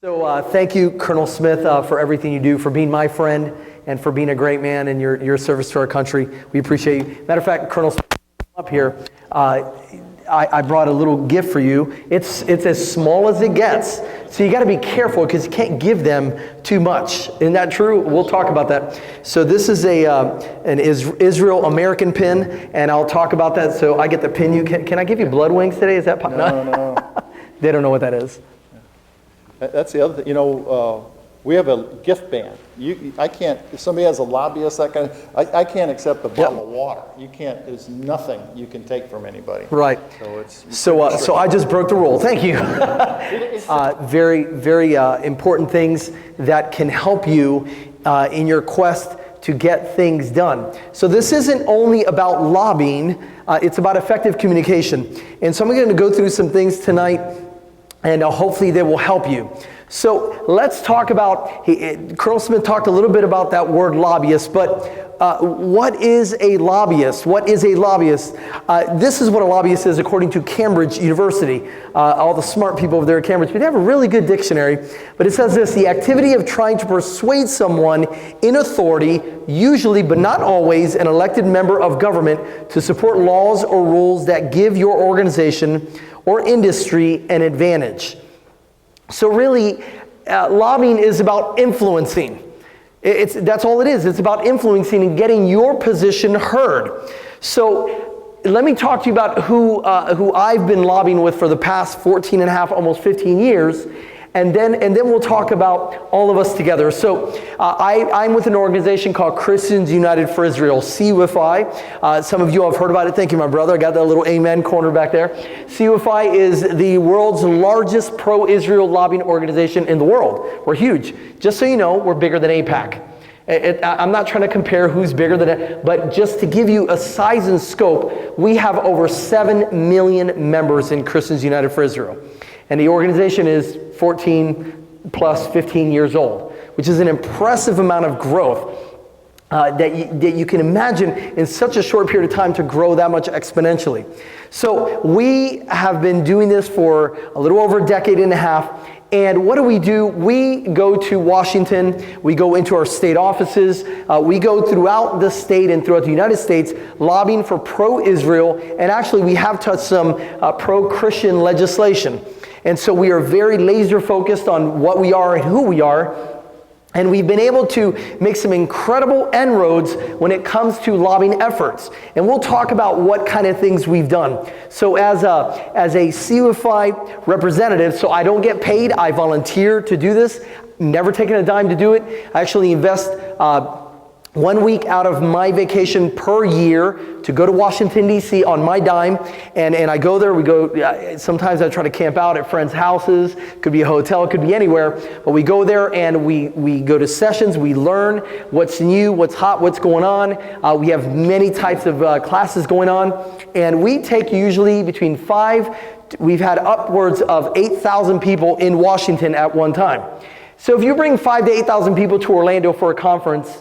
So thank you, Colonel Smith, for everything you do, for being my friend, and for being a great man in your service to our country. We appreciate you. Matter of fact, Colonel Smith, up here, I brought a little gift for you. It's as small as it gets. So you got to be careful because you can't give them too much. Isn't that true? We'll talk about that. So this is an Israel American pin, and I'll talk about that. So I get to pin you. Can I give you blood wings today? Is that possible? No. They don't know what that is. That's the other thing. We have a gift ban. I can't. If somebody has a lobbyist, I can't accept a bottle of water. You can't. There's nothing you can take from anybody. Right. So I just broke the rule. Thank you. Very important things that can help you in your quest to get things done. So this isn't only about lobbying. It's about effective communication. And so I'm going to go through some things tonight, and hopefully they will help you. So let's talk about, Colonel Smith talked a little bit about that word lobbyist, but what is a lobbyist? What is a lobbyist? This is what a lobbyist is according to Cambridge University. All the smart people over there at Cambridge, but they have a really good dictionary. But it says this: the activity of trying to persuade someone in authority, usually but not always an elected member of government, to support laws or rules that give your organization or industry an advantage. So really, lobbying is about influencing. That's all it is. It's about influencing and getting your position heard. So let me talk to you about who I've been lobbying with for the past 14 and a half, almost 15 years. And then we'll talk about all of us together. So I'm with an organization called Christians United for Israel, CUFI. Some of you have heard about it. Thank you, my brother. I got that little amen corner back there. CUFI is the world's largest pro-Israel lobbying organization in the world. We're huge. Just so you know, we're bigger than AIPAC. I'm not trying to compare who's bigger than it, but just to give you a size and scope, we have over 7 million members in Christians United for Israel. And the organization is 14 plus 15 years old, which is an impressive amount of growth that you can imagine in such a short period of time to grow that much exponentially. So we have been doing this for a little over a decade and a half. And what do? We go to Washington, we go into our state offices, we go throughout the state and throughout the United States lobbying for pro-Israel, and actually we have touched some pro-Christian legislation. And so we are very laser focused on what we are and who we are. And we've been able to make some incredible inroads when it comes to lobbying efforts. And we'll talk about what kind of things we've done. So as a CUFI representative, so I don't get paid, I volunteer to do this, never taken a dime to do it. I actually invest 1 week out of my vacation per year to go to Washington, D.C. on my dime. And I go there, we go, sometimes I try to camp out at friends' houses, could be a hotel, could be anywhere. But we go there and we go to sessions, we learn what's new, what's hot, what's going on. We have many types of classes going on. And we take usually between we've had upwards of 8,000 people in Washington at one time. So if you bring 5,000 to 8,000 people to Orlando for a conference,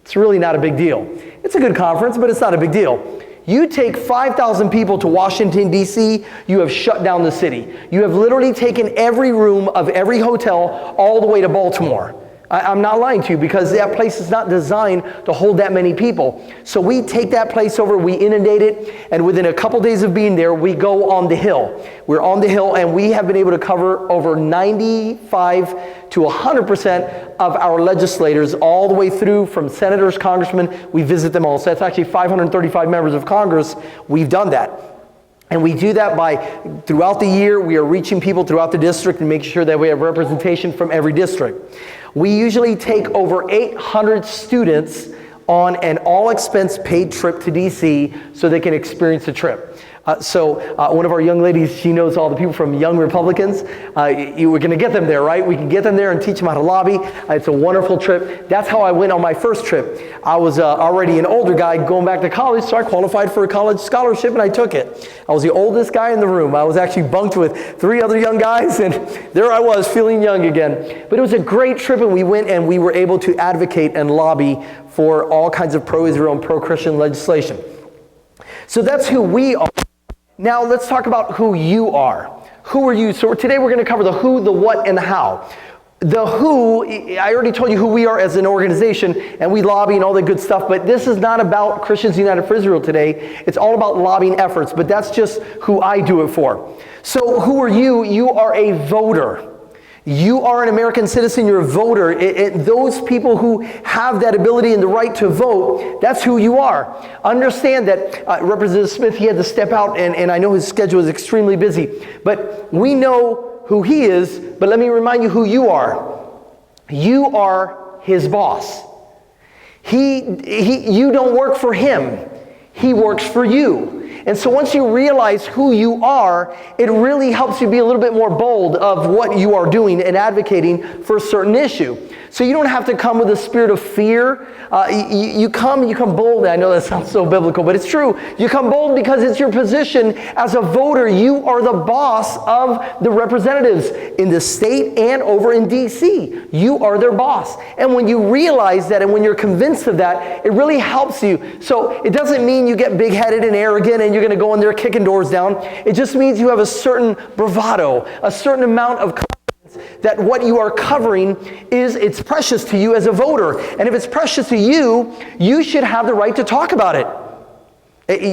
it's really not a big deal. It's a good conference, but it's not a big deal. You take 5,000 people to Washington, D.C., you have shut down the city. You have literally taken every room of every hotel all the way to Baltimore. I'm not lying to you, because that place is not designed to hold that many people. So we take that place over, we inundate it, and within a couple days of being there, we go on the Hill. We're on the Hill, and we have been able to cover over 95 to 100% of our legislators, all the way through from senators, congressmen. We visit them all. So that's actually 535 members of Congress. We've done that. And we do that by, throughout the year, we are reaching people throughout the district and making sure that we have representation from every district. We usually take over 800 students on an all-expense paid trip to D.C. so they can experience the trip. So one of our young ladies, she knows all the people from Young Republicans. We're going to get them there, right? We can get them there and teach them how to lobby. It's a wonderful trip. That's how I went on my first trip. I was already an older guy going back to college, so I qualified for a college scholarship and I took it. I was the oldest guy in the room. I was actually bunked with 3 other young guys, and there I was feeling young again. But it was a great trip, and we went and we were able to advocate and lobby for all kinds of pro-Israel and pro-Christian legislation. So that's who we are. Now let's talk about who you are. Who are you? So today we're going to cover the who, the what, and the how. The who, I already told you who we are as an organization, and we lobby and all that good stuff, but this is not about Christians United for Israel today. It's all about lobbying efforts, but that's just who I do it for. So who are you? You are a voter. You are an American citizen, you're a voter. Those people who have that ability and the right to vote, that's who you are. Understand that Representative Smith, he had to step out, and I know his schedule is extremely busy, but we know who he is, but let me remind you who you are. You are his boss. You don't work for him. He works for you. And so once you realize who you are, it really helps you be a little bit more bold of what you are doing and advocating for a certain issue. So you don't have to come with a spirit of fear. You come bold. I know that sounds so biblical, but it's true. You come bold because it's your position as a voter. You are the boss of the representatives in the state and over in D.C. You are their boss. And when you realize that and when you're convinced of that, it really helps you. So it doesn't mean you get big-headed and arrogant and you're going to go in there kicking doors down. It just means you have a certain bravado, a certain amount of that what you are covering it's precious to you as a voter. And if it's precious to you, you should have the right to talk about it.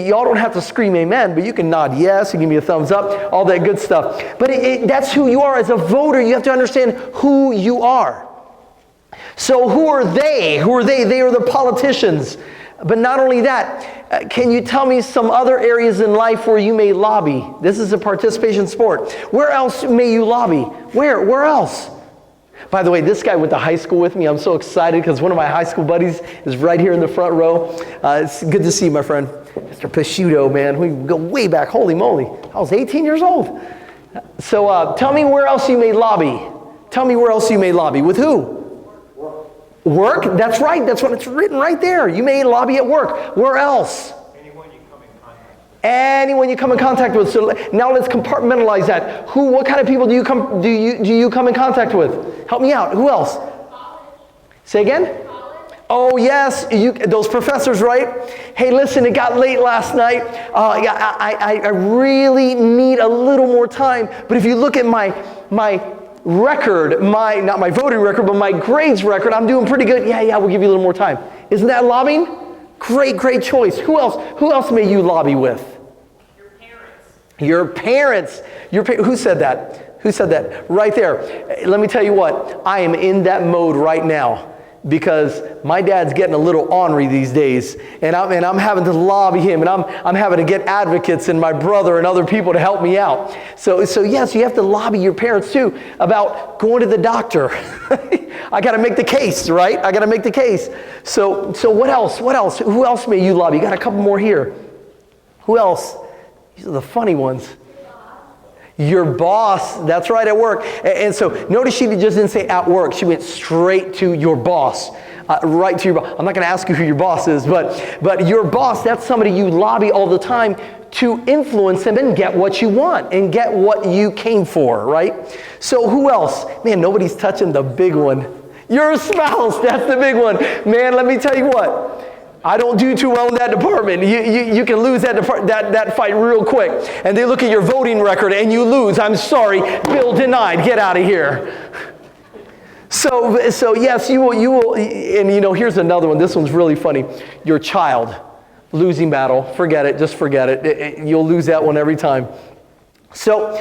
Y'all don't have to scream amen, but you can nod yes and give me a thumbs up, all that good stuff. But that's who you are as a voter. You have to understand who you are. So who are they? Who are they? They are the politicians. But not only that, can you tell me some other areas in life where you may lobby? This is a participation sport. Where else may you lobby? Where else? By the way, this guy went to high school with me. I'm so excited because one of my high school buddies is right here in the front row. It's good to see you, my friend. Mr. Pisciuto, man. We go way back. Holy moly. I was 18 years old. So tell me where else you may lobby. Tell me where else you may lobby. With who? Work? That's right. That's what it's written right there. You may lobby at work. Where else? Anyone you come in contact with. Anyone you come in contact with. So now let's compartmentalize that. What kind of people do you come in contact with? Help me out. Who else? College. Say again? College. Oh yes, those professors, right? Hey, listen, it got late last night. I really need a little more time. But if you look at my record, not my voting record, but my grades record, I'm doing pretty good. Yeah, we'll give you a little more time. Isn't that lobbying? Great choice. Who else may you lobby with? Your parents. Who said that? Who said that? Right there. Let me tell you what, I am in that mode right now because my dad's getting a little ornery these days, and I'm having to lobby him, and I'm having to get advocates and my brother and other people to help me out. So yes, you have to lobby your parents too about going to the doctor. I got to make the case, right? I got to make the case. So what else? Who else may you lobby? You got a couple more here. Who else? These are the funny ones. Your boss, that's right, at work. And so notice she just didn't say at work. She went straight to your boss, right to your boss. I'm not going to ask you who your boss is, but your boss, that's somebody you lobby all the time to influence them and get what you want and get what you came for, right? So who else? Man, nobody's touching the big one. Your spouse, that's the big one. Man, let me tell you what. I don't do too well in that department. You can lose that fight real quick. And they look at your voting record and you lose. I'm sorry, bill denied. Get out of here. So yes, you will. And here's another one. This one's really funny. Your child, losing battle. Forget it. Just forget it. You'll lose that one every time. So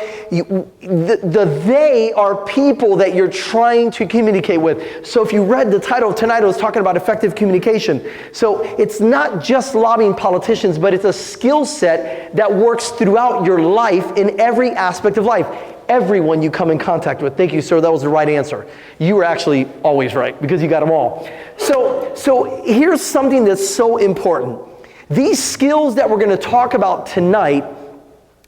they are people that you're trying to communicate with. So if you read the title of tonight, it was talking about effective communication. So it's not just lobbying politicians, but it's a skill set that works throughout your life in every aspect of life. Everyone you come in contact with. Thank you, sir. That was the right answer. You were actually always right because you got them all. So here's something that's so important. These skills that we're going to talk about tonight,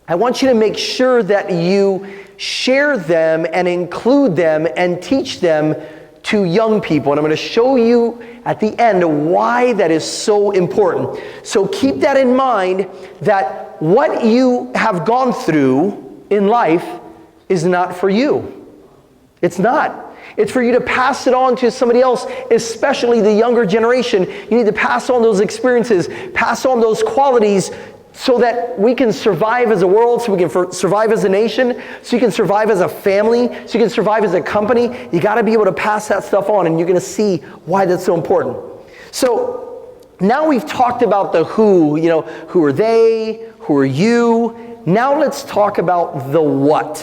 I want you to make sure that you share them and include them and teach them to young people. And I'm going to show you at the end why that is so important. So keep that in mind, that what you have gone through in life is not for you. It's not. It's for you to pass it on to somebody else, especially the younger generation. You need to pass on those experiences, pass on those qualities so that we can survive as a world, so we can survive as a nation, so you can survive as a family, so you can survive as a company. You got to be able to pass that stuff on, and you're going to see why that's so important. So now we've talked about the who, who are they, who are you. Now let's talk about the what.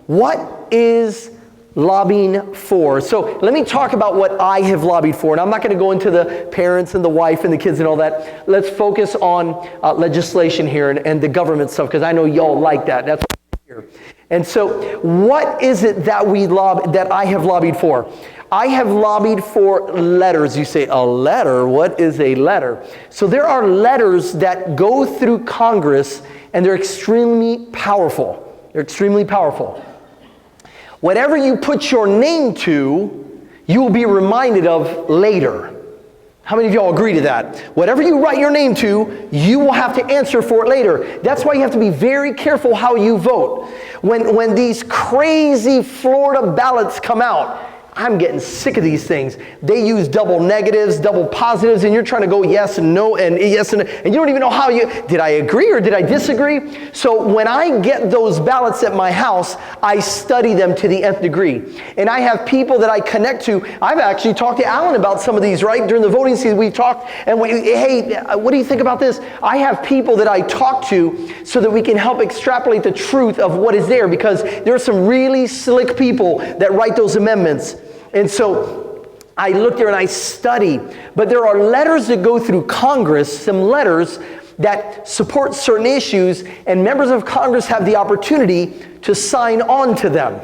What is lobbying for? So let me talk about what I have lobbied for. And I'm not going to go into the parents and the wife and the kids and all that. Let's focus on legislation here and the government stuff, because I know y'all like that. That's what I'm here. And so what is it that that I have lobbied for? I have lobbied for letters. You say, a letter? What is a letter? So there are letters that go through Congress, and they're extremely powerful. They're extremely powerful. Whatever you put your name to, you will be reminded of later. How many of y'all agree to that? Whatever you write your name to, you will have to answer for it later. That's why you have to be very careful how you vote. When these crazy Florida ballots come out, I'm getting sick of these things. They use double negatives, double positives, and you're trying to go yes and no and yes and you don't even know how did I agree or did I disagree? So when I get those ballots at my house, I study them to the nth degree. And I have people that I connect to. I've actually talked to Alan about some of these, right? During the voting season, we've talked, and hey, what do you think about this? I have people that I talk to so that we can help extrapolate the truth of what is there, because there are some really slick people that write those amendments. And so I look there and I study. But there are letters that go through Congress, some letters that support certain issues, and members of Congress have the opportunity to sign on to them.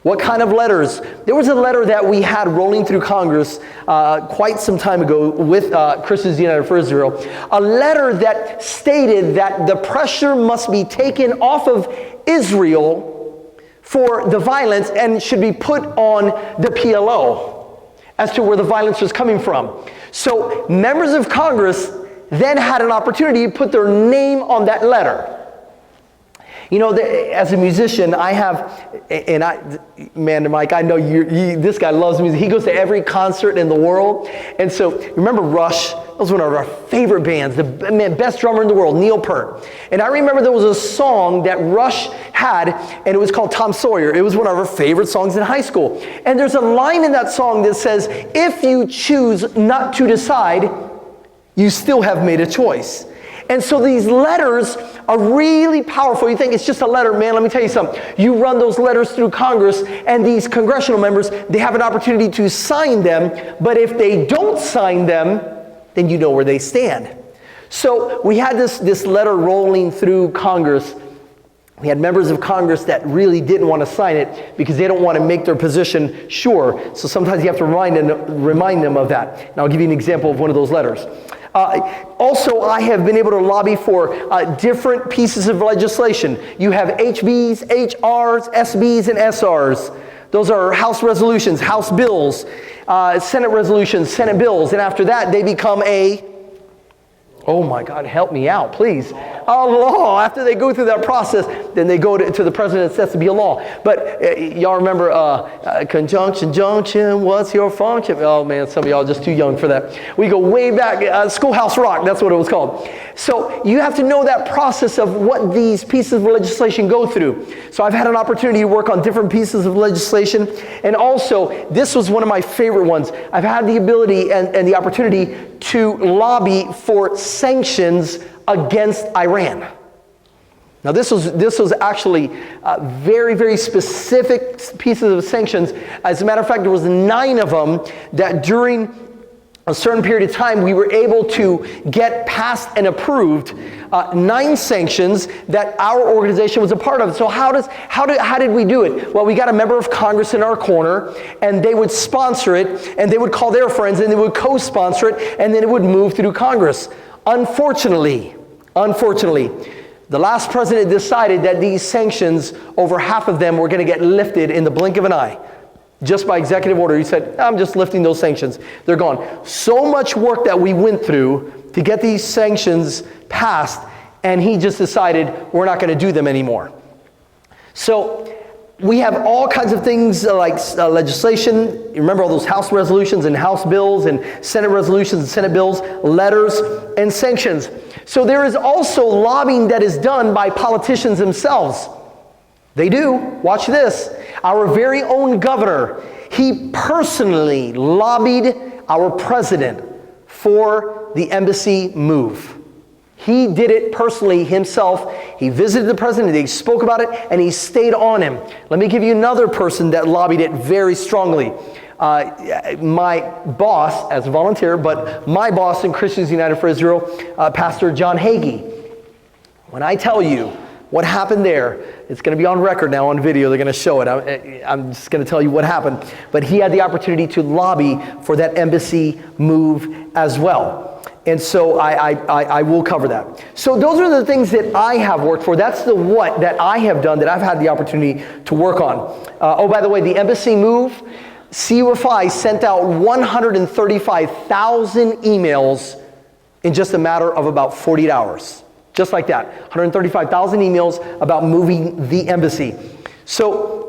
What kind of letters? There was a letter that we had rolling through Congress quite some time ago with Christians United for Israel. A letter that stated that the pressure must be taken off of Israel for the violence and should be put on the PLO as to where the violence was coming from. So members of Congress then had an opportunity to put their name on that letter. As a musician, I have, Mike, I know this guy loves music. He goes to every concert in the world. And so, remember Rush? That was one of our favorite bands, the best drummer in the world, Neil Peart. And I remember there was a song that Rush had, and it was called Tom Sawyer. It was one of our favorite songs in high school. And there's a line in that song that says, if you choose not to decide, you still have made a choice. And so these letters are really powerful. You think it's just a letter, man, let me tell you something. You run those letters through Congress, and these congressional members, they have an opportunity to sign them, but if they don't sign them, then you know where they stand. So we had this letter rolling through Congress. We had members of Congress that really didn't want to sign it because they don't want to make their position sure. So sometimes you have to remind them of that. And I'll give you an example of one of those letters. Also, I have been able to lobby for different pieces of legislation. You have HBs, HRs, SBs, and SRs. Those are House resolutions, House bills, Senate resolutions, Senate bills. And after that, they become oh my God, help me out, please. A law. After they go through that process, then they go to the president and says to be a law. But y'all remember conjunction, junction, what's your function? Oh man, some of y'all are just too young for that. We go way back, Schoolhouse Rock, that's what it was called. So you have to know that process of what these pieces of legislation go through. So I've had an opportunity to work on different pieces of legislation. And also, this was one of my favorite ones. I've had the ability and the opportunity to lobby for sanctions against Iran. Now this was actually very, very specific pieces of sanctions. As a matter of fact, there was 9 of them that during a certain period of time we were able to get passed and approved 9 sanctions that our organization was a part of. So how did we do it? Well, we got a member of Congress in our corner, and they would sponsor it, and they would call their friends, and they would co-sponsor it, and then it would move through Congress. Unfortunately, the last president decided that these sanctions, over half of them were going to get lifted in the blink of an eye. Just by executive order. He said, I'm just lifting those sanctions. They're gone. So much work that we went through to get these sanctions passed, and he just decided we're not going to do them anymore. So we have all kinds of things like legislation. You remember all those House resolutions and House bills and Senate resolutions and Senate bills, letters, and sanctions. So there is also lobbying that is done by politicians themselves. They do. Watch this. Our very own governor, he personally lobbied our president for the embassy move. He did it personally himself. He visited the president, he spoke about it, and he stayed on him. Let me give you another person that lobbied it very strongly. My boss, as a volunteer, but my boss in Christians United for Israel, Pastor John Hagee. When I tell you what happened there, it's going to be on record now on video. They're going to show it. I'm just going to tell you what happened. But he had the opportunity to lobby for that embassy move as well. And so I will cover that. So those are the things that I have worked for. That's the what that I have done that I've had the opportunity to work on. Oh, by the way, the embassy move, CUFI sent out 135,000 emails in just a matter of about 48 hours. Just like that, 135,000 emails about moving the embassy. So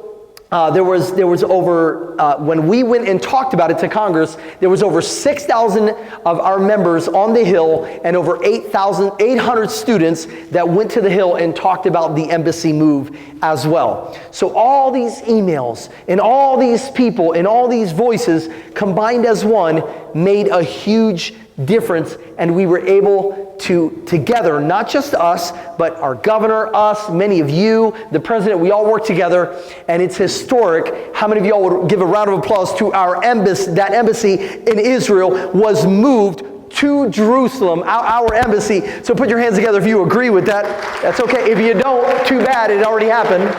there was over, when we went and talked about it to Congress, there was over 6,000 of our members on the Hill and over 800 students that went to the Hill and talked about the embassy move as well. So all these emails and all these people and all these voices combined as one made a huge difference, and we were able to together, not just us, but our governor, us, many of you, the president, we all work together, and it's historic. How many of y'all would give a round of applause to our embassy? That embassy in Israel was moved to Jerusalem, our embassy. So put your hands together if you agree with that. That's okay. If you don't, too bad, it already happened.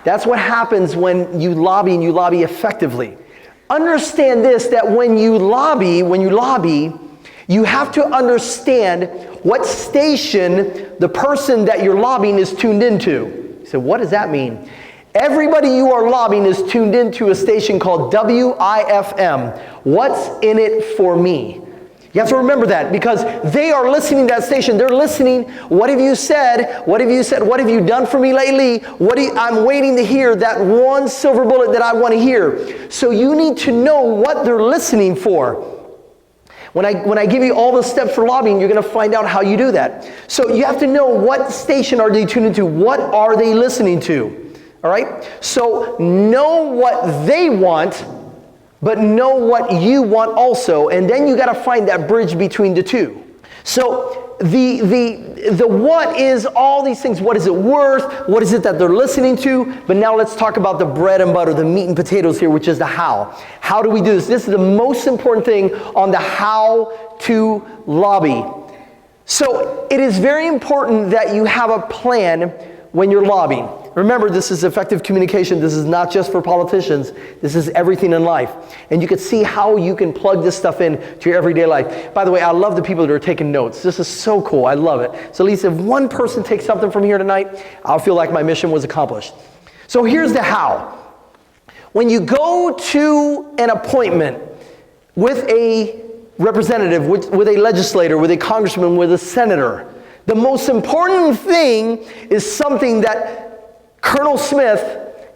That's what happens when you lobby and you lobby effectively. Understand this, that when you lobby, you have to understand what station the person that you're lobbying is tuned into. You say, what does that mean? Everybody you are lobbying is tuned into a station called WIFM. What's in it for me? You have to remember that, because they are listening to that station. They're listening. What have you said? What have you said? What have you done for me lately? I'm waiting to hear that one silver bullet that I want to hear. So you need to know what they're listening for. When I give you all the steps for lobbying, you're going to find out how you do that. So you have to know what station are they tuned into. What are they listening to? All right? So know what they want, but know what you want also, and then you got to find that bridge between the two. So the what is all these things. What is it worth? What is it that they're listening to? But now let's talk about the bread and butter, the meat and potatoes here, which is the how. How do we do this? This is the most important thing on the how to lobby. So it is very important that you have a plan when you're lobbying. Remember, this is effective communication. This is not just for politicians. This is everything in life. And you can see how you can plug this stuff in to your everyday life. By the way, I love the people that are taking notes. This is so cool. I love it. So at least if one person takes something from here tonight, I'll feel like my mission was accomplished. So here's the how. When you go to an appointment with a representative, with a legislator, with a congressman, with a senator, the most important thing is something that Colonel Smith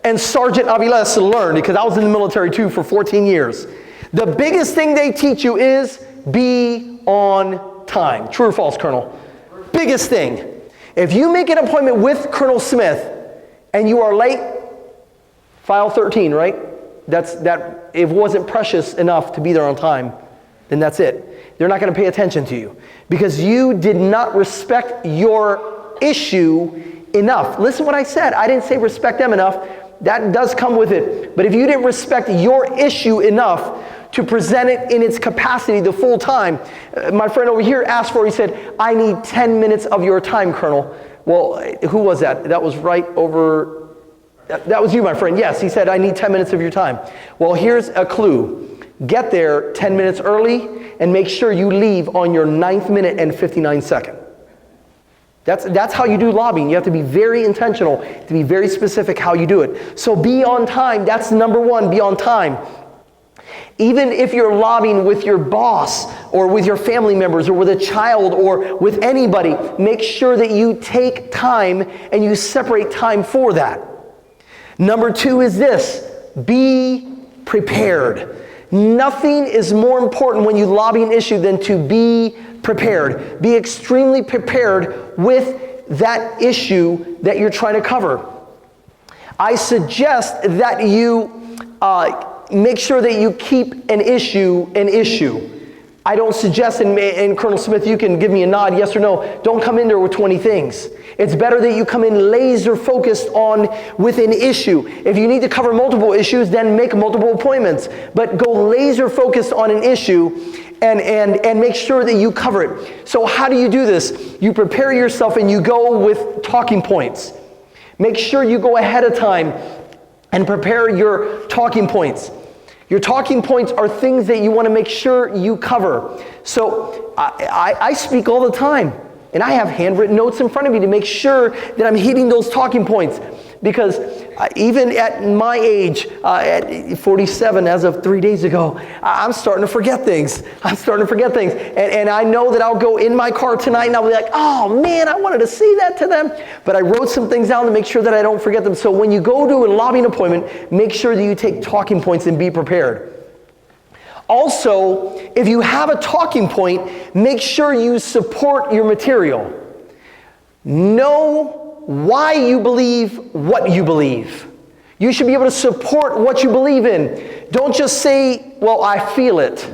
and Sergeant Aviles learned, because I was in the military too for 14 years. The biggest thing they teach you is be on time. True or false, Colonel? Biggest thing. If you make an appointment with Colonel Smith and you are late, file 13, right? That if it wasn't precious enough to be there on time, then that's it. They're not going to pay attention to you because you did not respect your issue enough. Listen what I said. I didn't say respect them enough. That does come with it. But if you didn't respect your issue enough to present it in its capacity the full time, my friend over here asked for, he said, I need 10 minutes of your time, Colonel. Well, who was that? That was right over, that was you, my friend. Yes, he said, I need 10 minutes of your time. Well, here's a clue. Get there 10 minutes early and make sure you leave on your 9th minute and 59 second. That's how you do lobbying. You have to be very intentional, to be very specific how you do it. So be on time. That's number one, be on time. Even if you're lobbying with your boss or with your family members or with a child or with anybody, make sure that you take time and you separate time for that. Number 2 is this: be prepared. Nothing is more important when you lobby an issue than to be prepared. Be extremely prepared with that issue that you're trying to cover. I suggest that you make sure that you keep an issue an issue. I don't suggest, and Colonel Smith, you can give me a nod, yes or no, don't come in there with 20 things. It's better that you come in laser focused with an issue. If you need to cover multiple issues, then make multiple appointments. But go laser focused on an issue and make sure that you cover it. So how do you do this? You prepare yourself and you go with talking points. Make sure you go ahead of time and prepare your talking points. Your talking points are things that you want to make sure you cover. So I speak all the time, and I have handwritten notes in front of me to make sure that I'm hitting those talking points. Because even at my age, at 47 as of 3 days ago, I'm starting to forget things. And I know that I'll go in my car tonight and I'll be like, oh man, I wanted to say that to them. But I wrote some things down to make sure that I don't forget them. So when you go to a lobbying appointment, make sure that you take talking points and be prepared. Also, if you have a talking point, make sure you support your material. Know why you believe what you believe. You should be able to support what you believe in. Don't just say, well, I feel it.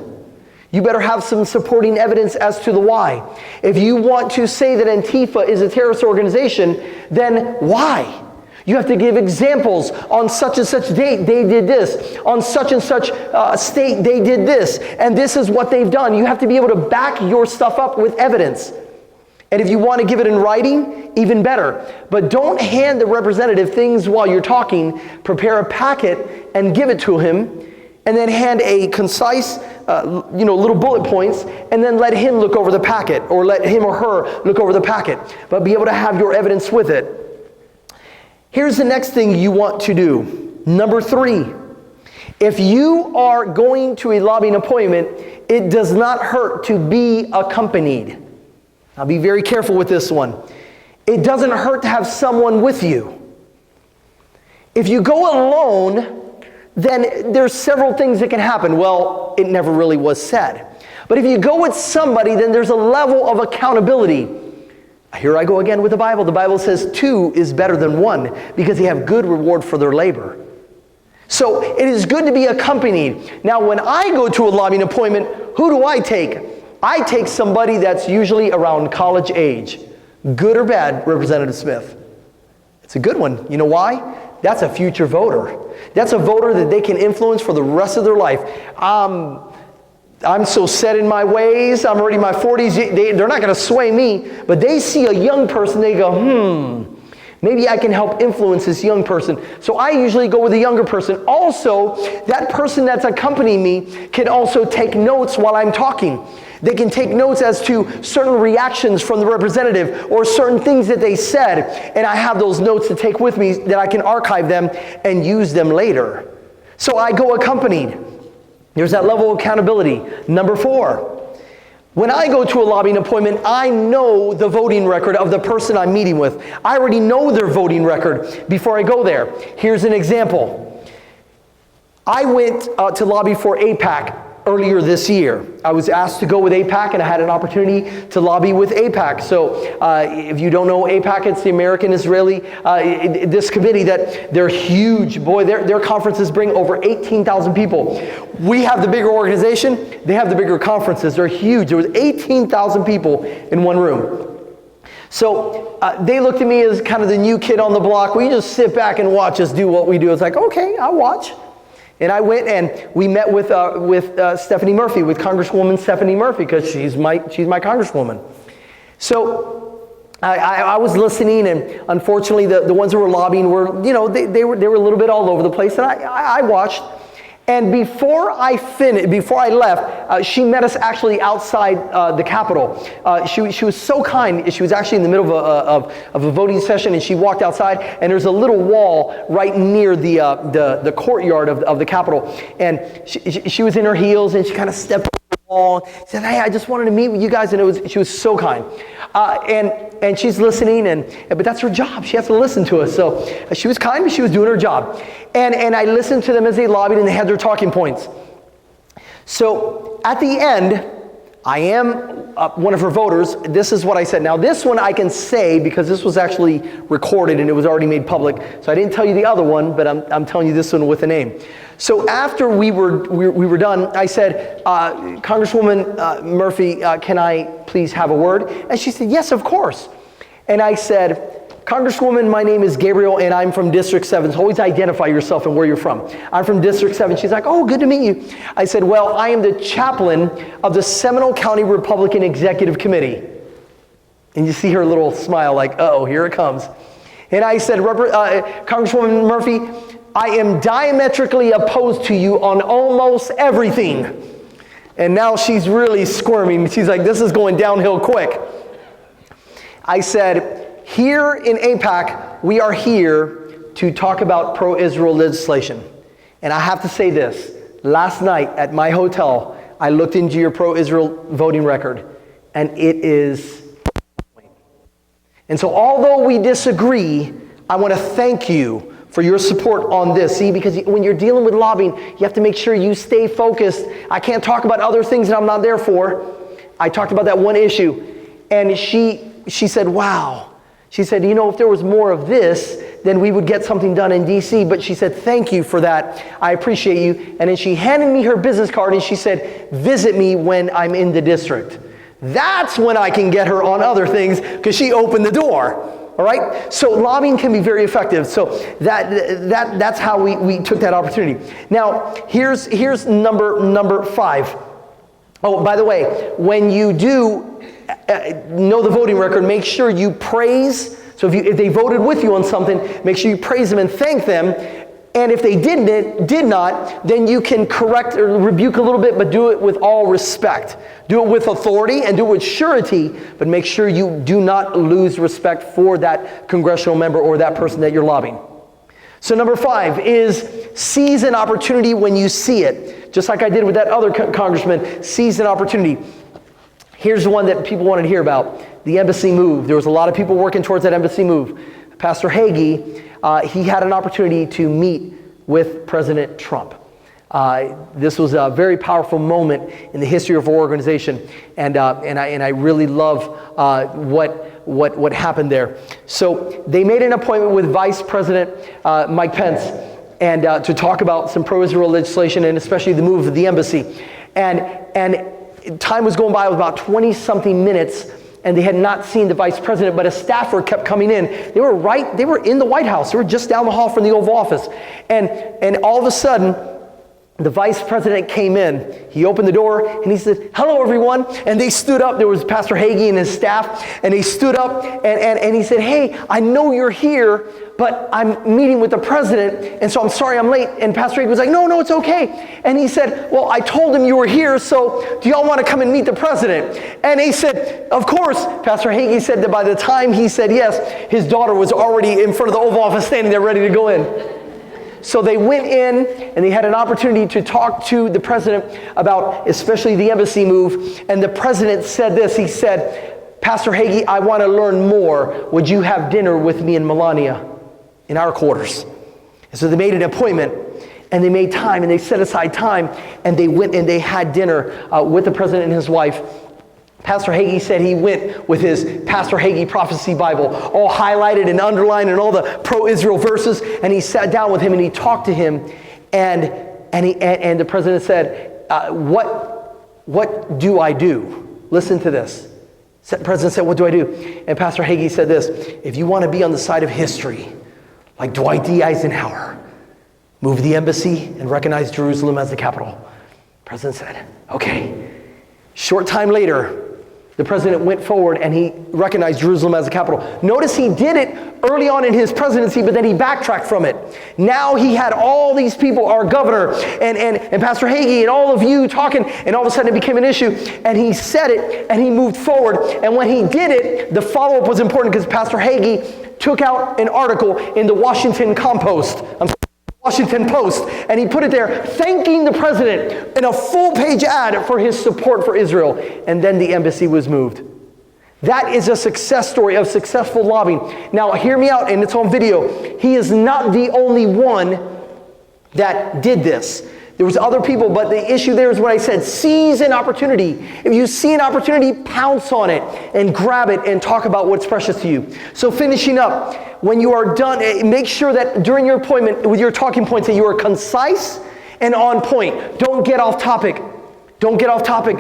You better have some supporting evidence as to the why. If you want to say that Antifa is a terrorist organization, then why? You have to give examples. On such and such date, they did this. On such and such state, they did this. And this is what they've done. You have to be able to back your stuff up with evidence. And if you want to give it in writing, even better. But don't hand the representative things while you're talking. Prepare a packet and give it to him. And then hand a concise, little bullet points. And then let him look over the packet. Or let him or her look over the packet. But be able to have your evidence with it. Here's the next thing you want to do. Number 3. If you are going to a lobbying appointment, it does not hurt to be accompanied. Now be very careful with this one. It doesn't hurt to have someone with you. If you go alone, then there's several things that can happen. Well, it never really was said. But if you go with somebody, then there's a level of accountability. Here I go again with the Bible. The Bible says 2 is better than 1 because they have good reward for their labor. So it is good to be accompanied. Now when I go to a lobbying appointment, who do I take? I take somebody that's usually around college age. Good or bad, Representative Smith? It's a good one. You know why? That's a future voter. That's a voter that they can influence for the rest of their life. I'm so set in my ways. I'm already in my 40s. They're not going to sway me. But they see a young person. They go, maybe I can help influence this young person. So I usually go with a younger person. Also, that person that's accompanying me can also take notes while I'm talking. They can take notes as to certain reactions from the representative or certain things that they said. And I have those notes to take with me that I can archive them and use them later. So I go accompanied. There's that level of accountability. Number 4, when I go to a lobbying appointment, I know the voting record of the person I'm meeting with. I already know their voting record before I go there. Here's an example. I went to lobby for AIPAC earlier this year. I was asked to go with AIPAC, and I had an opportunity to lobby with AIPAC. So if you don't know AIPAC, it's the American Israeli, this committee that they're huge. Boy, their conferences bring over 18,000 people. We have the bigger organization. They have the bigger conferences. They're huge. There was 18,000 people in one room. So they looked at me as kind of the new kid on the block. We just sit back and watch us do what we do. It's like, okay, I'll watch. And I went and we met with Stephanie Murphy, with Congresswoman Stephanie Murphy, because she's my Congresswoman. So I was listening, and unfortunately the ones who were lobbying were, they were a little bit all over the place, and I watched. And before I left, she met us actually outside the Capitol. She was so kind. She was actually in the middle of a voting session, and she walked outside, and there's a little wall right near the courtyard of the Capitol. And she was in her heels, and she kind of stepped over the wall. She said, "Hey, I just wanted to meet with you guys," and she was so kind. And she's listening, but that's her job. She has to listen to us. So she was kind, but she was doing her job. And I listened to them as they lobbied, and they had their talking points. So at the end, I am one of her voters. This is what I said. Now this one I can say because this was actually recorded and it was already made public. So I didn't tell you the other one, but I'm telling you this one with a name. So after we were done, I said, Congresswoman Murphy, can I please have a word? And she said, yes, of course. And I said, Congresswoman, my name is Gabriel and I'm from District 7. So always identify yourself and where you're from. I'm from District 7. She's like, oh, good to meet you. I said, well, I am the chaplain of the Seminole County Republican Executive Committee. And you see her little smile like, uh-oh, here it comes. And I said, Congresswoman Murphy, I am diametrically opposed to you on almost everything. And now she's really squirming. She's like, this is going downhill quick. I said, here in AIPAC, we are here to talk about pro-Israel legislation. And I have to say this. Last night at my hotel, I looked into your pro-Israel voting record, and it is... And so although we disagree, I want to thank you for your support on this. See, because when you're dealing with lobbying, you have to make sure you stay focused. I can't talk about other things that I'm not there for. I talked about that one issue. And she said, wow. She said, you know, if there was more of this, then we would get something done in DC. But she said, thank you for that. I appreciate you. And then she handed me her business card and she said, visit me when I'm in the district. That's when I can get her on other things because she opened the door. All right? So lobbying can be very effective. So that's how we took that opportunity. Now, here's number 5. Oh, by the way, when you do know the voting record, make sure you praise. So if they voted with you on something, make sure you praise them and thank them. And if they did not, then you can correct or rebuke a little bit, but do it with all respect. Do it with authority and do it with surety, but make sure you do not lose respect for that congressional member or that person that you're lobbying. So number 5 is seize an opportunity when you see it. Just like I did with that other congressman, seize an opportunity. Here's one that people wanted to hear about, the embassy move. There was a lot of people working towards that embassy move. Pastor Hagee, he had an opportunity to meet with President Trump. This was a very powerful moment in the history of our organization, and I really love what happened there. So they made an appointment with Vice President Mike Pence, and to talk about some pro-Israel legislation and especially the move of the embassy. And time was going by with about 20-something minutes, and they had not seen the vice president, but a staffer kept coming in. They were in the White House. They were just down the hall from the Oval Office. And all of a sudden, the vice president came in. He opened the door and he said, hello everyone. And they stood up. There was Pastor Hagee and his staff. And they stood up and he said, hey, I know you're here, but I'm meeting with the president. And so I'm sorry I'm late. And Pastor Hagee was like, no, it's okay. And he said, well, I told him you were here. So do y'all want to come and meet the president? And he said, of course. Pastor Hagee said that by the time he said yes, his daughter was already in front of the Oval Office standing there ready to go in. So they went in and they had an opportunity to talk to the president about especially the embassy move. And the president said this. He said, Pastor Hagee, I want to learn more. Would you have dinner with me and Melania in our quarters? And so they made an appointment and they made time and they set aside time and they went and they had dinner with the president and his wife. Pastor Hagee said he went with his Pastor Hagee Prophecy Bible, all highlighted and underlined and all the pro-Israel verses, and he sat down with him and he talked to him, and the president said, what do I do? Listen to this. The president said, what do I do? And Pastor Hagee said this, if you want to be on the side of history, like Dwight D. Eisenhower, move the embassy and recognize Jerusalem as the capital. The president said, okay. Short time later, The president went forward and he recognized Jerusalem as the capital. Notice he did it early on in his presidency, but then he backtracked from it. Now he had all these people, our governor and Pastor Hagee and all of you talking, and all of a sudden it became an issue. And he said it and he moved forward. And when he did it, the follow-up was important because Pastor Hagee took out an article in the Washington Post, and he put it there thanking the president in a full-page ad for his support for Israel. And then the embassy was moved. That is a success story of successful lobbying. Now, hear me out, and it's on video. He is not the only one that did this. There was other people, but the issue there is what I said, seize an opportunity. If you see an opportunity, pounce on it and grab it and talk about what's precious to you. So finishing up, when you are done, make sure that during your appointment with your talking points that you are concise and on point. Don't get off topic. Don't get off topic.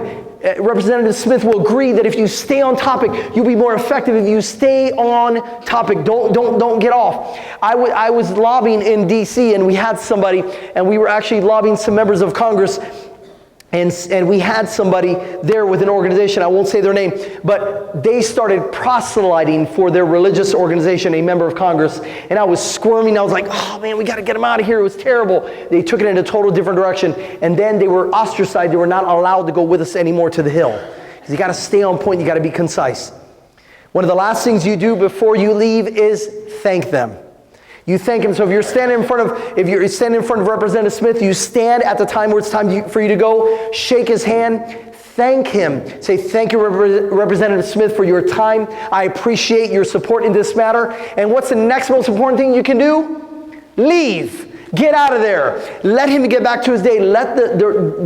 Representative Smith will agree that if you stay on topic, you'll be more effective if you stay on topic. Don't get off. I was lobbying in D.C. and we had somebody, and we were actually lobbying some members of Congress, and we had somebody there with an organization, I won't say their name, but they started proselyting for their religious organization, a member of Congress, and I was squirming. I was like, oh man, we got to get them out of here. It was terrible. They took it in a total different direction, and then they were ostracized. They were not allowed to go with us anymore to the Hill. Because you got to stay on point. You got to be concise. One of the last things you do before you leave is thank them. You thank him. So if you're standing in front of Representative Smith, you stand at the time where it's time for you to go, shake his hand, thank him. Say, thank you, Representative Smith, for your time. I appreciate your support in this matter. And what's the next most important thing you can do? Leave. Get out of there. Let him get back to his day. Let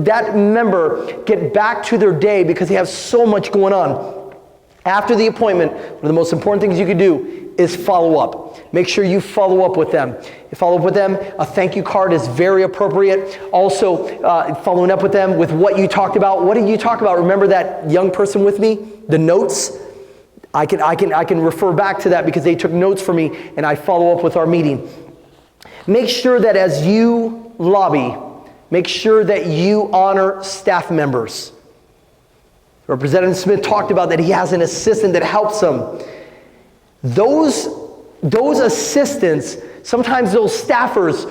that member get back to their day because they have so much going on. After the appointment, one of the most important things you can do is follow up. Make sure you follow up with them. You follow up with them. A thank you card is very appropriate. Also, following up with them with what you talked about. What did you talk about? Remember that young person with me? The notes? I can refer back to that because they took notes for me and I follow up with our meeting. Make sure that as you lobby, make sure that you honor staff members. Representative Smith talked about that he has an assistant that helps him. Those assistants, sometimes those staffers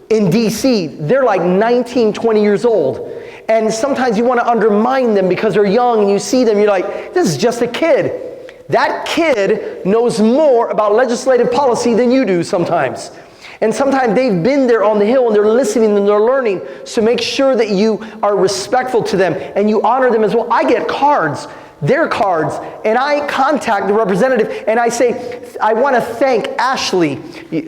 in D.C., they're like 19, 20 years old. And sometimes you want to undermine them because they're young and you see them, you're like, this is just a kid. That kid knows more about legislative policy than you do sometimes. And sometimes they've been there on the Hill and they're listening and they're learning. So make sure that you are respectful to them and you honor them as well. I get cards, their cards, and I contact the representative and I say, I want to thank Ashley.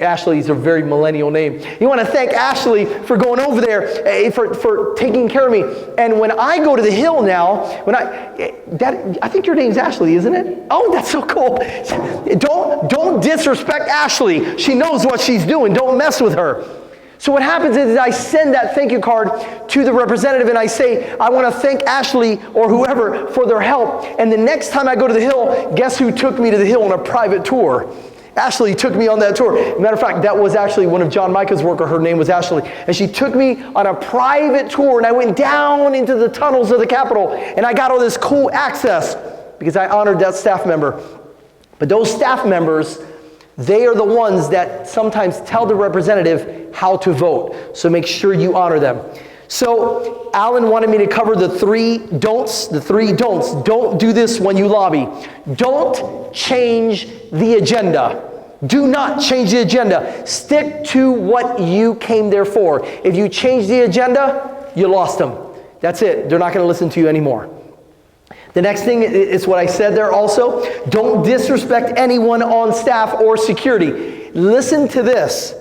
Ashley is a very millennial name. You want to thank Ashley for going over there, for taking care of me. And when I go to the Hill now, I think your name's Ashley, isn't it? Oh, that's so cool. Don't disrespect Ashley. She knows what she's doing. Don't mess with her. So what happens is I send that thank you card to the representative and I say, I want to thank Ashley or whoever for their help. And the next time I go to the Hill, guess who took me to the Hill on a private tour? Ashley took me on that tour. Matter of fact, that was actually one of John Micah's workers. Her name was Ashley. And she took me on a private tour and I went down into the tunnels of the Capitol and I got all this cool access because I honored that staff member. But those staff members, they are the ones that sometimes tell the representative how to vote. So make sure you honor them. So Alan wanted me to cover the three don'ts. Don't do this when you lobby. Don't change the agenda. Do not change the agenda. Stick to what you came there for. If you change the agenda, you lost them. That's it. They're not going to listen to you anymore. The next thing is what I said there also. Don't disrespect anyone on staff or security. Listen to this.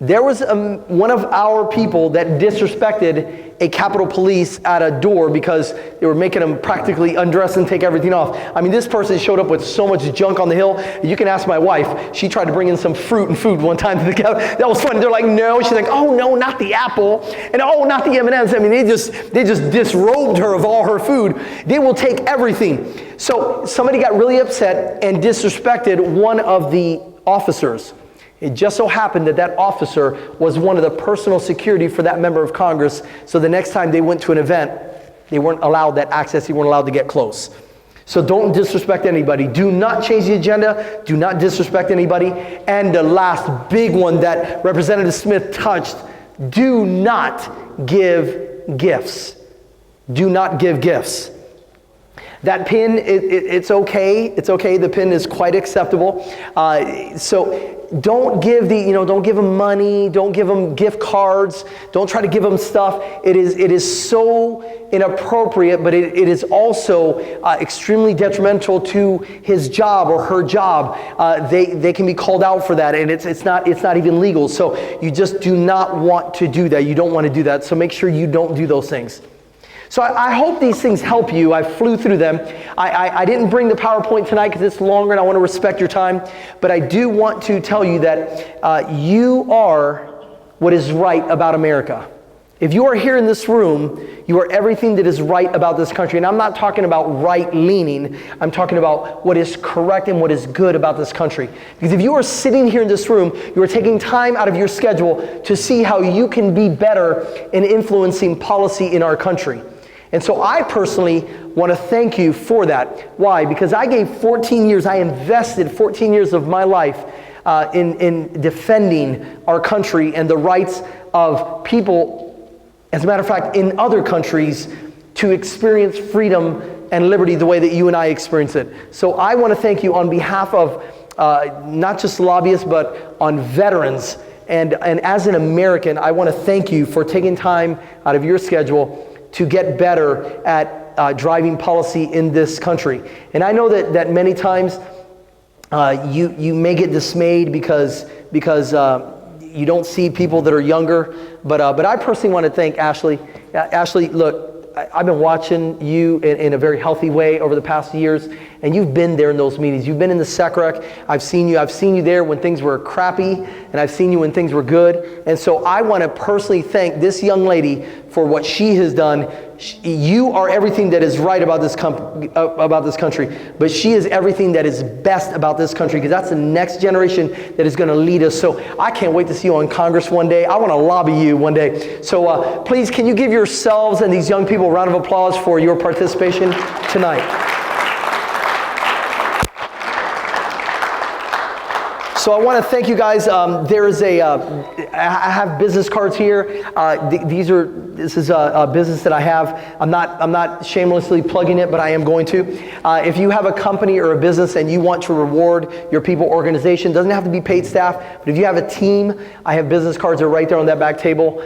There was one of our people that disrespected a Capitol Police at a door because they were making them practically undress and take everything off. I mean, this person showed up with so much junk on the Hill. You can ask my wife. She tried to bring in some fruit and food one time to the Capitol. That was funny. They're like, no. She's like, oh, no, not the apple. And oh, not the M&Ms. I mean, they just disrobed her of all her food. They will take everything. So somebody got really upset and disrespected one of the officers. It just so happened that that officer was one of the personal security for that member of Congress. So the next time they went to an event, they weren't allowed that access. They weren't allowed to get close. So don't disrespect anybody. Do not change the agenda. Do not disrespect anybody. And the last big one that Representative Smith touched, do not give gifts. Do not give gifts. That pin, it's okay. It's okay. The pin is quite acceptable. So don't give don't give them money. Don't give them gift cards. Don't try to give them stuff. It is so inappropriate, but it is also extremely detrimental to his job or her job. They can be called out for that, and it's not even legal. So you just do not want to do that. You don't want to do that. So make sure you don't do those things. So I hope these things help you. I flew through them. I didn't bring the PowerPoint tonight because it's longer and I want to respect your time. But I do want to tell you that you are what is right about America. If you are here in this room, you are everything that is right about this country. And I'm not talking about right-leaning. I'm talking about what is correct and what is good about this country. Because if you are sitting here in this room, you are taking time out of your schedule to see how you can be better in influencing policy in our country. And so I personally want to thank you for that. Why? Because I gave 14 years, I invested 14 years of my life in defending our country and the rights of people, as a matter of fact, in other countries to experience freedom and liberty the way that you and I experience it. So I want to thank you on behalf of not just lobbyists, but on veterans. And as an American, I want to thank you for taking time out of your schedule to get better at driving policy in this country. And I know that many times you may get dismayed because you don't see people that are younger. But I personally want to thank Ashley. Ashley, look, I've been watching you in a very healthy way over the past years, and you've been there in those meetings. You've been in the SECREC. I've seen you there when things were crappy, and I've seen you when things were good. And so I want to personally thank this young lady for what she has done. You are everything that is right about this country, but she is everything that is best about this country, because that's the next generation that is going to lead us. So I can't wait to see you on Congress one day. I want to lobby you one day. So please, can you give yourselves and these young people a round of applause for your participation tonight? So I want to thank you guys. There is I have business cards here. This is a business that I have. I'm not shamelessly plugging it, but I am going to. If you have a company or a business and you want to reward your people organization, doesn't have to be paid staff, but if you have a team, I have business cards that are right there on that back table.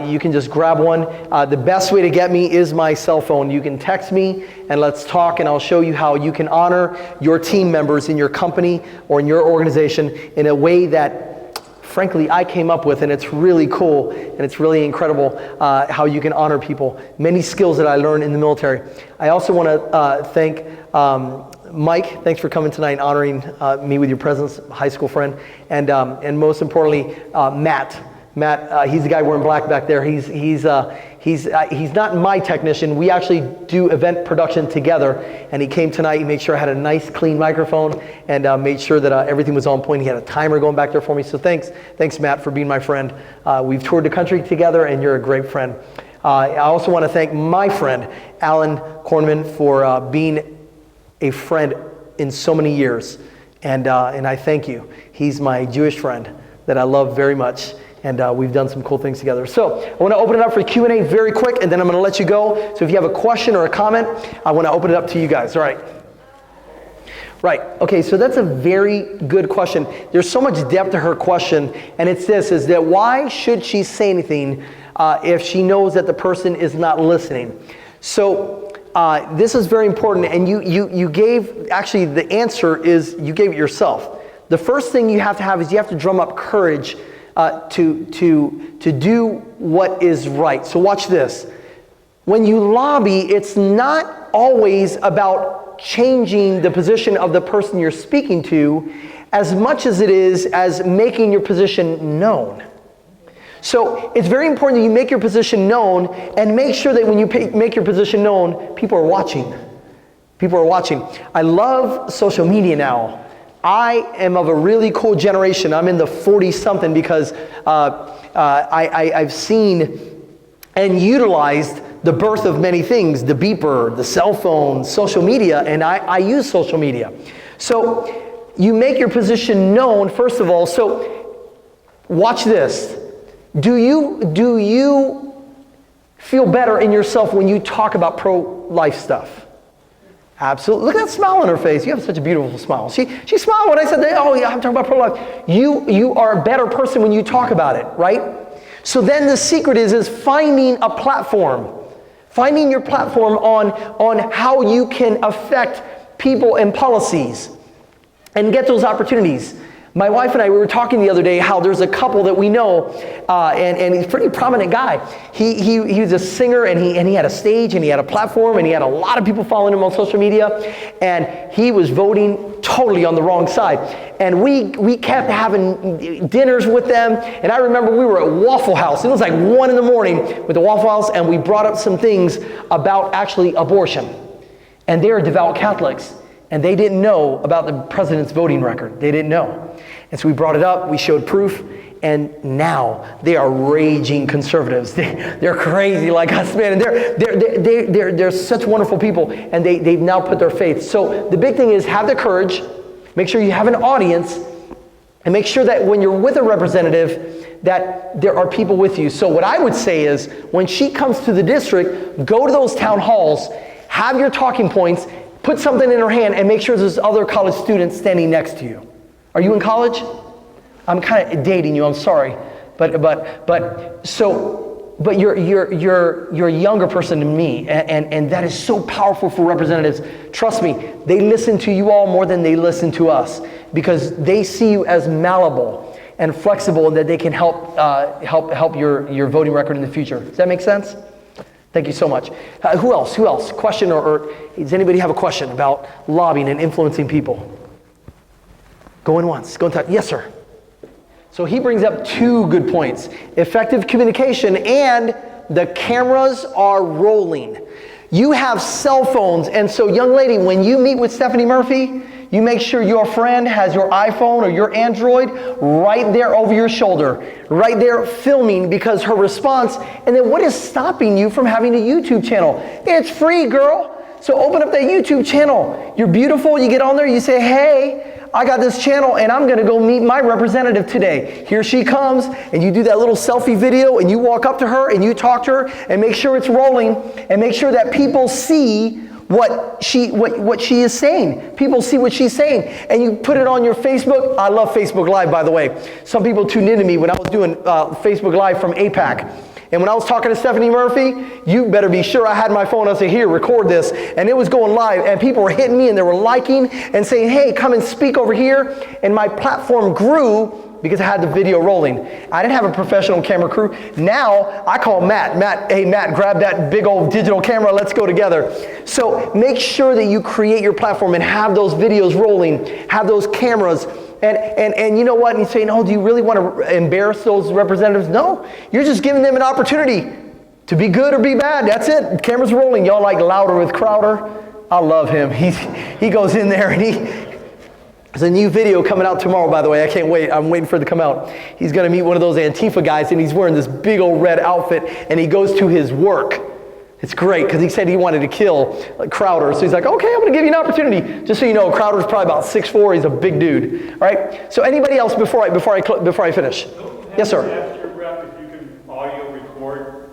You can just grab one. The best way to get me is my cell phone. You can text me and let's talk, and I'll show you how you can honor your team members in your company or in your organization in a way that, frankly, I came up with, and it's really cool and it's really incredible how you can honor people. Many skills that I learned in the military. I also want to thank Mike. Thanks for coming tonight and honoring me with your presence, high school friend, and most importantly, Matt. Matt, he's the guy wearing black back there. He's not my technician. We actually do event production together, and he came tonight. He made sure I had a nice, clean microphone, and made sure that everything was on point. He had a timer going back there for me. So thanks, Matt, for being my friend. We've toured the country together, and you're a great friend. I also want to thank my friend, Alan Kornman, for being a friend in so many years, and I thank you. He's my Jewish friend that I love very much. And we've done some cool things together. So I want to open it up for Q&A very quick, and then I'm going to let you go. So if you have a question or a comment, I want to open it up to you guys. All right. Right. Okay, so that's a very good question. There's so much depth to her question, and it's this, is that why should she say anything if she knows that the person is not listening? So this is very important, and you gave, actually the answer is you gave it yourself. The first thing you have is you have to drum up courage to do what is right. So watch this. When you lobby, it's not always about changing the position of the person you're speaking to as much as it is as making your position known. So it's very important that you make your position known, and make sure that when you make your position known, people are watching. People are watching. I love social media now. I am of a really cool generation. I'm in the 40-something because I've seen and utilized the birth of many things, the beeper, the cell phone, social media, and I use social media. So you make your position known, first of all. So watch this. Do you feel better in yourself when you talk about pro-life stuff? Absolutely. Look at that smile on her face. You have such a beautiful smile. She smiled when I said, oh yeah, I'm talking about pro-life. You are a better person when you talk about it, right? So then the secret is finding a platform. Finding your platform on how you can affect people and policies and get those opportunities. My wife and I, we were talking the other day how there's a couple that we know, and he's a pretty prominent guy. He was a singer, and he had a stage, and he had a platform, and he had a lot of people following him on social media, and he was voting totally on the wrong side. And we kept having dinners with them, and I remember we were at Waffle House. It was like 1 a.m. with the Waffle House, and we brought up some things about actually abortion. And they are devout Catholics. And they didn't know about the president's voting record. They didn't know. And so we brought it up, we showed proof, and now they are raging conservatives. They're crazy like us, man. And they're such wonderful people, and they've now put their faith. So the big thing is have the courage, make sure you have an audience, and make sure that when you're with a representative, that there are people with you. So what I would say is, when she comes to the district, go to those town halls, have your talking points, put something in her hand, and make sure there's other college students standing next to you. Are you in college? I'm kind of dating you, I'm sorry. But you're a younger person than me, and that is so powerful for representatives. Trust me, they listen to you all more than they listen to us, because they see you as malleable and flexible, and that they can help your voting record in the future. Does that make sense? Thank you so much. Who else? Question, or does anybody have a question about lobbying and influencing people? Going once, going twice. Yes, sir. So he brings up 2 good points. Effective communication, and the cameras are rolling. You have cell phones, and so young lady, when you meet with Stephanie Murphy, you make sure your friend has your iPhone or your Android right there over your shoulder, right there filming, because her response, and then what is stopping you from having a YouTube channel? It's free, girl. So open up that YouTube channel. You're beautiful, you get on there, you say, hey, I got this channel and I'm gonna go meet my representative today. Here she comes, and you do that little selfie video, and you walk up to her and you talk to her, and make sure it's rolling, and make sure that people see what she is saying. People see what she's saying, and you put it on your Facebook. I love Facebook Live, by the way. Some people tuned into me when I was doing Facebook Live from APAC. And when I was talking to Stephanie Murphy, you better be sure I had my phone. I said, here, record this. And it was going live, and people were hitting me, and they were liking and saying, hey, come and speak over here. And my platform grew because I had the video rolling. I didn't have a professional camera crew. Now I call Matt. Hey Matt, grab that big old digital camera, let's go together. So make sure that you create your platform and have those videos rolling, have those cameras. And you know what? And you say, no, do you really want to embarrass those representatives? No, you're just giving them an opportunity to be good or be bad. That's it. The camera's rolling. Y'all like Louder with Crowder? I love him. He goes in there, and there's a new video coming out tomorrow, by the way. I can't wait. I'm waiting for it to come out. He's going to meet one of those Antifa guys, and he's wearing this big old red outfit, and he goes to his work. It's great, because he said he wanted to kill Crowder. So he's like, okay, I'm going to give you an opportunity. Just so you know, Crowder's probably about 6'4". He's a big dude. All right? So anybody else before I finish? Yes, sir. Ask your rep if you can audio record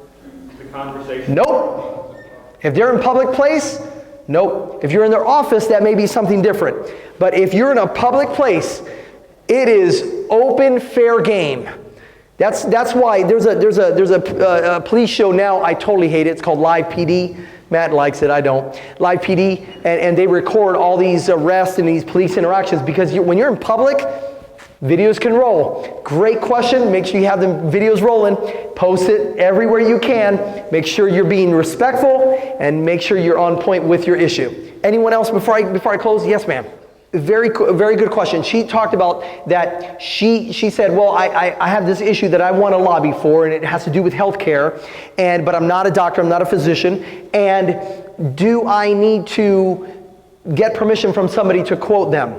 the conversation. Nope. If they're in public place, nope. If you're in their office, that may be something different. But if you're in a public place, it is open, fair game. That's why there's a police show now. I totally hate it. It's called Live PD. Matt likes it. I don't. Live PD, and they record all these arrests and these police interactions, because when you're in public, videos can roll. Great question. Make sure you have the videos rolling. Post it everywhere you can. Make sure you're being respectful, and make sure you're on point with your issue. Anyone else before I close? Yes, ma'am. Very good question. She talked about that. She said, well, I have this issue that I want to lobby for, and it has to do with healthcare, but I'm not a doctor, I'm not a physician, and do I need to get permission from somebody to quote them?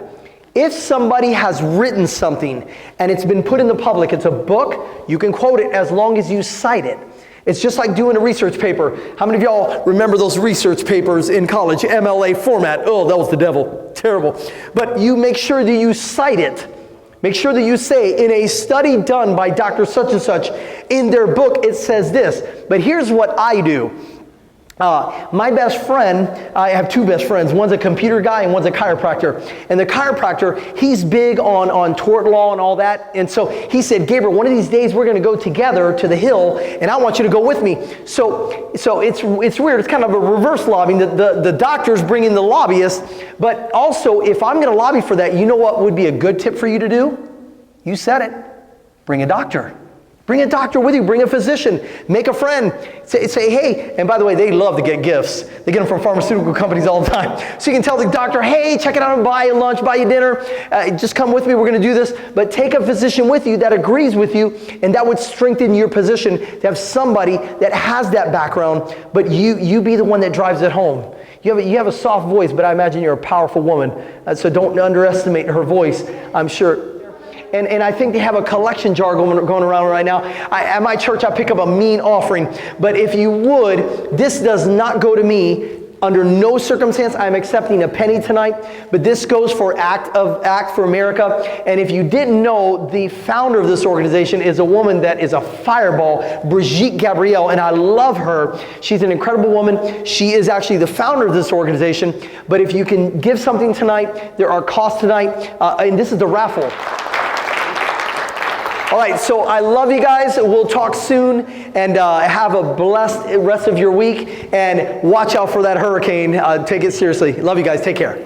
If somebody has written something and it's been put in the public, it's a book, you can quote it as long as you cite it. It's just like doing a research paper. How many of y'all remember those research papers in college, MLA format? Oh, that was the devil. Terrible. But you make sure that you cite it. Make sure that you say, in a study done by Dr. Such and Such, in their book, it says this. But here's what I do. My best friend, I have two best friends. One's a computer guy and one's a chiropractor. And the chiropractor, he's big on tort law and all that. And so he said, Gabriel, one of these days we're going to go together to the Hill, and I want you to go with me. So it's weird. It's kind of a reverse lobbying. The doctors bring in the lobbyists. But also, if I'm going to lobby for that, you know what would be a good tip for you to do? You said it. Bring a doctor. Bring a doctor with you. Bring a physician. Make a friend. Say, hey, and by the way, they love to get gifts. They get them from pharmaceutical companies all the time. So you can tell the doctor, hey, check it out and buy you lunch, buy you dinner. Just come with me. We're going to do this. But take a physician with you that agrees with you, and that would strengthen your position to have somebody that has that background, but you be the one that drives it home. You have a soft voice, but I imagine you're a powerful woman. So don't underestimate her voice, I'm sure. And I think they have a collection jar going around right now. At my church, I pick up a mean offering. But if you would, this does not go to me. Under no circumstance I'm accepting a penny tonight. But this goes for Act for America. And if you didn't know, the founder of this organization is a woman that is a fireball, Brigitte Gabriel, and I love her. She's an incredible woman. She is actually the founder of this organization. But if you can give something tonight, there are costs tonight. And this is the raffle. All right, so I love you guys. We'll talk soon, and have a blessed rest of your week, and watch out for that hurricane. Take it seriously. Love you guys. Take care.